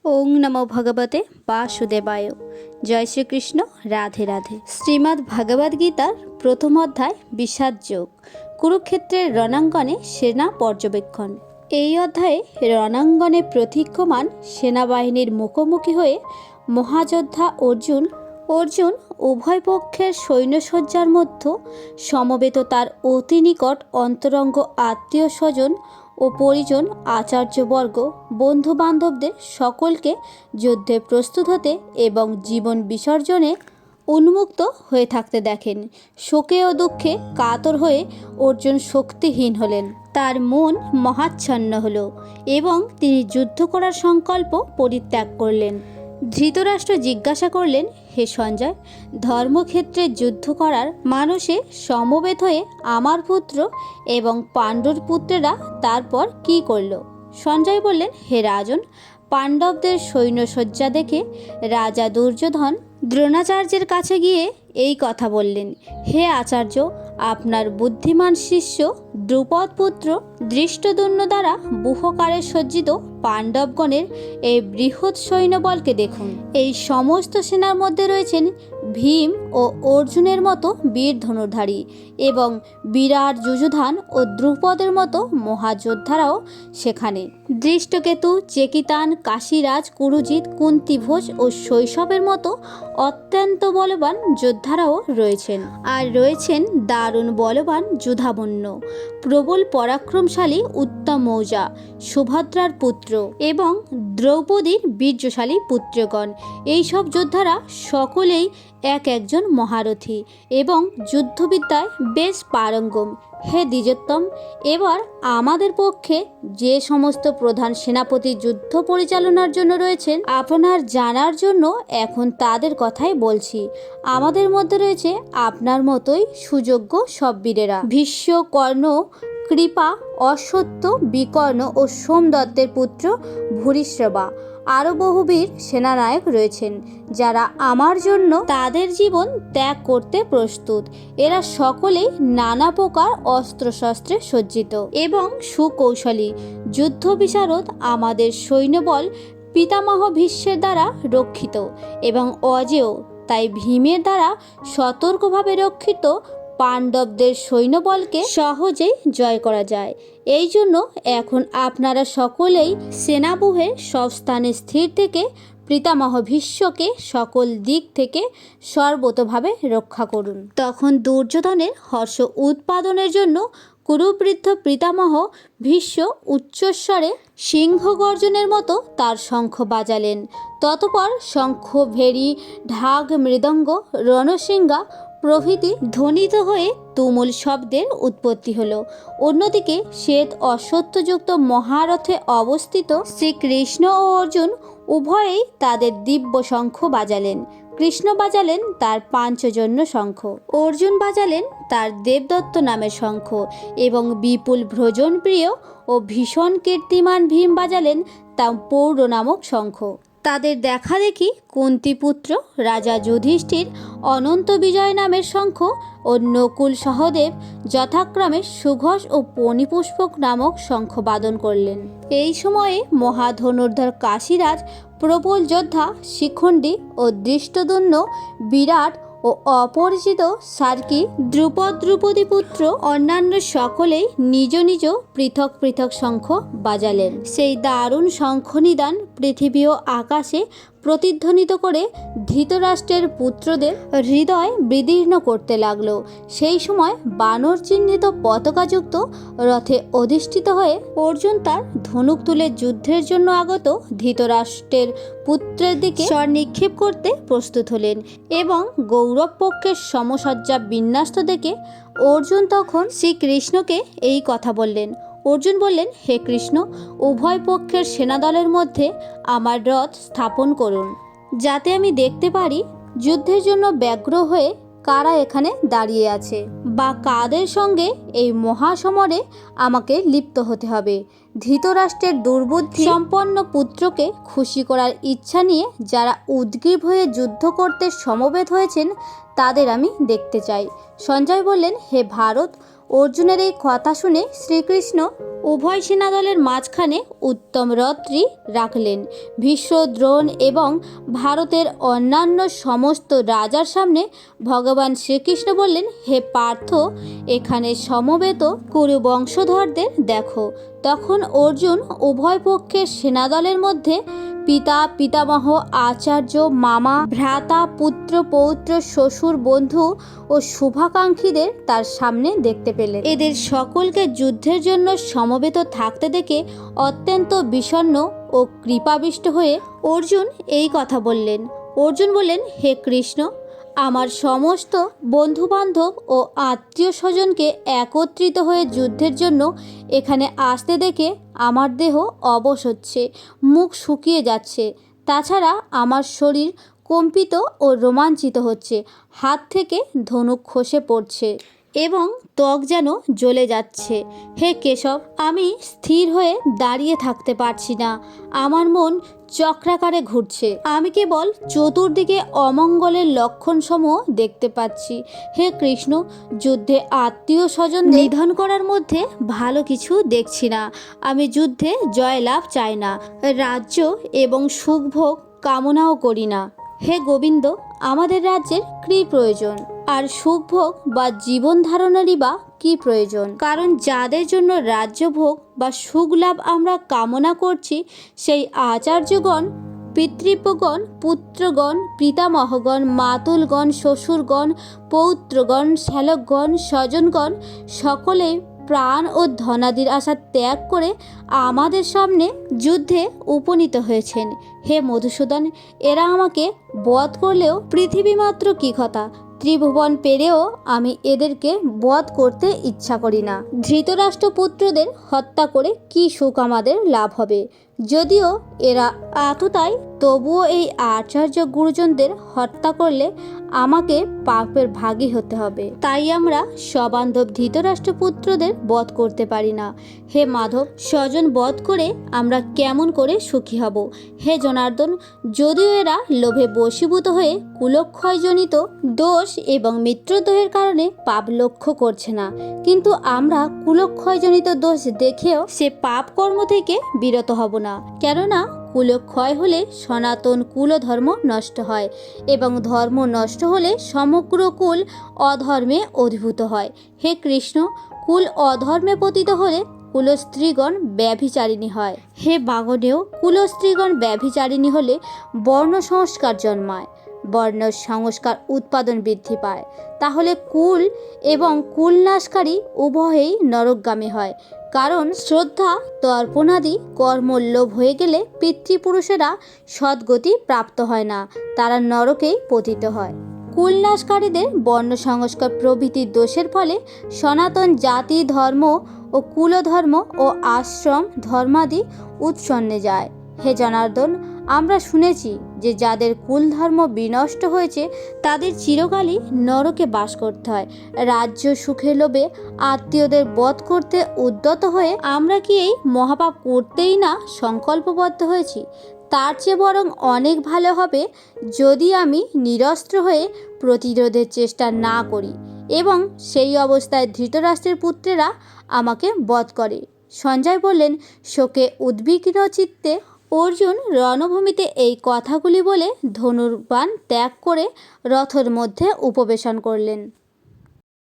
ওং নমো ভগবতে বাসুদেবায়। জয় শ্রীকৃষ্ণ। রাধে রাধে। শ্রীমদ্ ভগবদ্ গীতার প্রথম অধ্যায় বিষাদ যোগ। কুরুক্ষেত্রের রণাঙ্গনে সেনা পর্যবেক্ষণ। এই অধ্যায়ে রণাঙ্গনে প্রতীক্ষমান সেনাবাহিনীর মুখোমুখি হয়ে মহাযোদ্ধা অর্জুন উভয় পক্ষের সৈন্যসজ্জার মধ্যে সমবেত তার অতি নিকট অন্তরঙ্গ আত্মীয় স্বজন ও পরিজন আচার্যবর্গ বন্ধুবান্ধবদের সকলকে যুদ্ধে প্রস্তুত হতে এবং জীবন বিসর্জনে উন্মুক্ত হয়ে থাকতে দেখেন। শোকে ও দুঃখে কাতর হয়ে অর্জুন শক্তিহীন হলেন। তার মন মহাচ্ছন্ন হলো এবং তিনি যুদ্ধ করার সংকল্প পরিত্যাগ করলেন। ধৃতরাষ্ট্র জিজ্ঞাসা করলেন, হে সঞ্জয়, ধর্মক্ষেত্রে যুদ্ধ করার মানুষে সমবেত হয়ে আমার পুত্র এবং পাণ্ডুর পুত্রেরা তারপর কি করল? সঞ্জয় বললেন, হে রাজন, পাণ্ডবদের সৈন্যসজ্জা দেখে রাজা দুর্যোধন দ্রোণাচার্যের কাছে গিয়ে এই কথা বললেন, হে আচার্য, আপনার বুদ্ধিমান শিষ্য দ্রুপদ পুত্র ধৃষ্টদ্যুম্ন দ্বারা বুহকারে সজ্জিত পাণ্ডবগণের এই বৃহৎ সৈন্যবলকে দেখুন। এই সমস্ত সেনার মধ্যে রয়েছেন ভীম ও অর্জুনের মতো বীর ধনুর্ধারী এবং বিরাট যুযুধান ও দ্রুপদের মতো মহাযোদ্ধারাও সেখানে। দৃষ্টকেতু, চেকিতান, কাশীরাজ, কুরুজিৎ, কুন্তিভোজ ও শৈশবের মতো অত্যন্ত বলবান যোদ্ধারাও রয়েছেন। আর রয়েছেন দারুণ বলবান যুধামন্য, প্রবল পরাক্রমশালী উত্তম মৌজা, সুভদ্রার পুত্র এবং দ্রৌপদীর বীর্যশালী পুত্রগণ। এইসব যোদ্ধারা সকলেই এক একজন মহারথী এবং যুদ্ধবিদ্যায় বেশ পারঙ্গম। হে দ্বিজোত্তম, এবার আমাদের পক্ষে যে সমস্ত প্রধান সেনাপতি যুদ্ধ পরিচালনার জন্য রয়েছেন, আপনার জানার জন্য এখন তাদের কথাই বলছি। আমাদের মধ্যে রয়েছে আপনার মতোই সুযোগ্য সব বীরেরা। ভীষ্ম, কর্ণ, কৃপা, অশ্বত্থ, বিকর্ণ ও সোমদত্তের পুত্র ভূরিশ্রবা। আরও বহু বীর সেনানায়ক রয়েছেন যারা আমার জন্য তাদের জীবন ত্যাগ করতে প্রস্তুত। এরা সকলেই নানা প্রকার অস্ত্রশস্ত্রে সজ্জিত এবং সুকৌশলী যুদ্ধ বিশারদ। আমাদের সৈন্যবল পিতামহ ভীষ্মের দ্বারা রক্ষিত এবং অজেয়, তাই ভীমের দ্বারা সতর্কভাবে রক্ষিত পাণ্ডবদের সৈন্যবলকে সহজেই জয় করা যায়। এই জন্য এখন আপনারা সকলেই সেনাবুহে সব স্থানে স্থির থেকে পিতামহ ভীষ্মকে সকল দিক থেকে সর্বতোভাবে রক্ষা করুন। তখন দুর্যোধনের হর্ষ উৎপাদনের জন্য কুরুবৃদ্ধ পিতামহ ভীষ্ম উচ্চস্বরে সিংহ গর্জনের মতো তার শঙ্খ বাজালেন। ততপর শঙ্খ, ভেরি, ঢাক, মৃদঙ্গ, রণসিংহা প্রভৃতি ধ্বনিত হয়ে তুমুল শব্দের উৎপত্তি হলো। অন্যদিকে শ্বেত অশ্বত্থযুক্ত মহারথে অবস্থিত শ্রীকৃষ্ণ ও অর্জুন উভয়েই তাদের দিব্য শঙ্খ বাজালেন। কৃষ্ণ বাজালেন তার পাঞ্চজন্য শঙ্খ, অর্জুন বাজালেন তার দেবদত্ত নামের শঙ্খ এবং বিপুল ভ্রজন প্রিয় ও ভীষণ কীর্তিমান ভীম বাজালেন তার পৌর নামক শঙ্খ। তাদের দেখা দেখি কুন্তিপুত্র রাজা যুধিষ্ঠির অনন্ত বিজয় নামের শঙ্খ ও নকুল সহদেব যথাক্রমে সুঘোষ ও পণিপুষ্পক নামক শঙ্খ বাদন করলেন। এই সময়ে মহাধনুর্ধর কাশীরাজ, প্রবল যোদ্ধা শিখণ্ডী ও ধৃষ্টদ্যুম্ন, বিরাট ও অপরিচিত সার্কি, দ্রুপদী পুত্র অন্যান্য সকলেই নিজ নিজ পৃথক পৃথক শঙ্খ বাজালেন। সেই দারুণ শঙ্খনিদান পৃথিবী ও আকাশে প্রতিধ্বনিত করে ধৃতরাষ্ট্রের পুত্রদের হৃদয় বিদীর্ণ করতে লাগল। সেই সময় বানর চিহ্নিত পতাকাযুক্ত রথে অধিষ্ঠিত হয়ে অর্জুন তার ধনুক তুলে যুদ্ধের জন্য আগত ধৃতরাষ্ট্রের পুত্রের দিকে স্বর নিক্ষেপ করতে প্রস্তুত হলেন এবং গৌরব পক্ষের সমসজ্জা বিন্যস্ত দেখে অর্জুন তখন শ্রীকৃষ্ণকে এই কথা বললেন। অর্জুন বললেন, হে কৃষ্ণ, উভয় পক্ষের সেনাদলের মধ্যে আমার রথ স্থাপন করুন, যাতে আমি দেখতে পারি যুদ্ধের জন্য ব্যগ্র হয়ে কারা এখানে দাঁড়িয়ে আছে বা কাদের সঙ্গে এই মহাসমরে আমাকে লিপ্ত হতে হবে। ধৃতরাষ্ট্রের দুর্বুদ্ধি সম্পন্ন পুত্রকে খুশি করার ইচ্ছা নিয়ে যারা উদ্গ্রীব হয়ে যুদ্ধ করতে সমবেত হয়েছেন তাদের আমি দেখতে চাই। সঞ্জয় বললেন, হে ভারত, অর্জুনের এই কথা শুনে শ্রীকৃষ্ণ উভয় সেনাদলের মাঝখানে উত্তম রথটি রাখলেন। ভীষ্ম, দ্রোণ এবং ভারতের অন্যান্য সমস্ত রাজার সামনে ভগবান শ্রীকৃষ্ণ বললেন, হে পার্থ, এখানে সমবেত কুরু বংশধরদের দেখো। তখন অর্জুন উভয় পক্ষের সেনাদলের মধ্যে পিতা, পিতামহ, আচার্য, মামা, ভ্রাতা, পুত্র, পৌত্র, শ্বশুর, বন্ধু ও শুভাকাঙ্ক্ষীদের তার সামনে দেখতে পেলেন। এদের সকলকে যুদ্ধের জন্য সমবেত থাকতে দেখে অত্যন্ত বিষণ্ণ ও কৃপাবিষ্ট হয়ে অর্জুন এই কথা বললেন। অর্জুন বললেন, হে কৃষ্ণ, আমার সমস্ত বন্ধুবান্ধব ও আত্মীয় স্বজনকে একত্রিত হয়ে যুদ্ধের জন্য এখানে আসতে দেখে আমার দেহ অবশ হচ্ছে, মুখ শুকিয়ে যাচ্ছে। তাছাড়া আমার শরীর কম্পিত ও রোমাঞ্চিত হচ্ছে, হাত থেকে ধনুক খসে পড়ছে এবং ত্বক যেন জ্বলে যাচ্ছে। হে কেশব, আমি স্থির হয়ে দাঁড়িয়ে থাকতে পারছি না। আমার মন চক্রাকারে ঘুরছে। আমি কেবল চতুর্দিকে অমঙ্গলের লক্ষণসমূহ দেখতে পাচ্ছি। হে কৃষ্ণ, যুদ্ধে আত্মীয় স্বজন নিধন করার মধ্যে ভালো কিছু দেখছি না। আমি যুদ্ধে জয়লাভ চাই না, রাজ্য এবং সুখভোগ কামনাও করি না। হে গোবিন্দ, আমাদের রাজ্যের কী প্রয়োজন, আর সুখভোগ বা জীবন ধারণেরই বা কী প্রয়োজন? কারণ যাদের জন্য রাজ্যভোগ বা সুখ লাভ আমরা কামনা করছি, সেই আচার্যগণ, পিতৃব্যগণ, পুত্রগণ, পিতামহগণ, মাতুলগণ, শ্বশুরগণ, পৌত্রগণ, শ্যালকগণ, স্বজনগণ সকলেই প্রাণ ও ধনাদির আশা ত্যাগ করে আমাদের সামনে যুদ্ধে উপনীত হয়েছেন। হে মধুসূদন, এরা আমাকে বধ করলেও পৃথিবী মাত্র কী কথা, ত্রিভুবন পেরেও আমি এদেরকে বধ করতে ইচ্ছা করি না। ধৃতরাষ্ট্রপুত্রদের হত্যা করে কী সুখ আমাদের লাভ হবে? যদিও এরা আততায়ী, তবুও এই আচার্য গুরুজনদের হত্যা করলে আমাকে পাপের ভাগী হতে হবে। তাই আমরা সবান্ধব ধৃতরাষ্ট্রপুত্রদের বধ করতে পারি না। হে মাধব, স্বজন বধ করে আমরা কেমন করে সুখী হব? হে জনার্দন, যদিও এরা লোভে বশীভূত হয়ে কুলক্ষয়জনিত দোষ এবং মিত্রদ্রোহের কারণে পাপ লক্ষ্য করছে না, কিন্তু আমরা কুলক্ষয়জনিত দোষ দেখেও সে পাপ কর্ম থেকে বিরত হব না। কেননা কুলক্ষয় হলে সনাতন কুলধর্ম নষ্ট হয় এবং ধর্ম নষ্ট হলে সমগ্র কুল অধর্মে অধিভূত হয়। হে কৃষ্ণ, কুল অধর্মে পতিত হলে কুলস্ত্রীগণ ব্যভিচারিণী হয়। হে বাগদেও, কুলস্ত্রীগণ ব্যভিচারিণী হলে বর্ণ সংস্কার জন্মায়, বর্ণ সংস্কার উৎপাদন বৃদ্ধি পায়। তাহলে কুল এবং কুলনাশকারী উভয়েই নরকগামী হয়। কারণ শ্রদ্ধা, তর্পণাদি কর্মলোভ হয়ে গেলে পিতৃপুরুষেরা সদ্গতি প্রাপ্ত হয় না, তারা নরকেই পতিত হয়। কুলনাশকারীদের বর্ণ সংস্কার প্রভৃতি দোষের ফলে সনাতন জাতি ধর্ম ও কুলধর্ম ও আশ্রম ধর্মাদি উৎসন্নে যায়। হে জনার্দন, আমরা শুনেছি যে যাদের কুলধর্ম বিনষ্ট হয়েছে তাদের চিরকালই নরকে বাস করতে হয়। রাজ্য সুখের লোভে আত্মীয়দের বধ করতে উদ্যত হয়ে আমরা কি এই মহাপাপ করতেই না সংকল্পবদ্ধ হয়েছি? তার চেয়ে বরং অনেক ভালো হবে যদি আমি নিরস্ত্র হয়ে প্রতিরোধের চেষ্টা না করি এবং সেই অবস্থায় ধৃতরাষ্ট্রের পুত্রেরা আমাকে বধ করে। সঞ্জয় বললেন, শোকে উদ্বিগ্ন চিত্তে অর্জুন রণভূমিতে এই কথাগুলি বলে ধনুর্বাণ ত্যাগ করে রথের মধ্যে উপবেশন করলেন।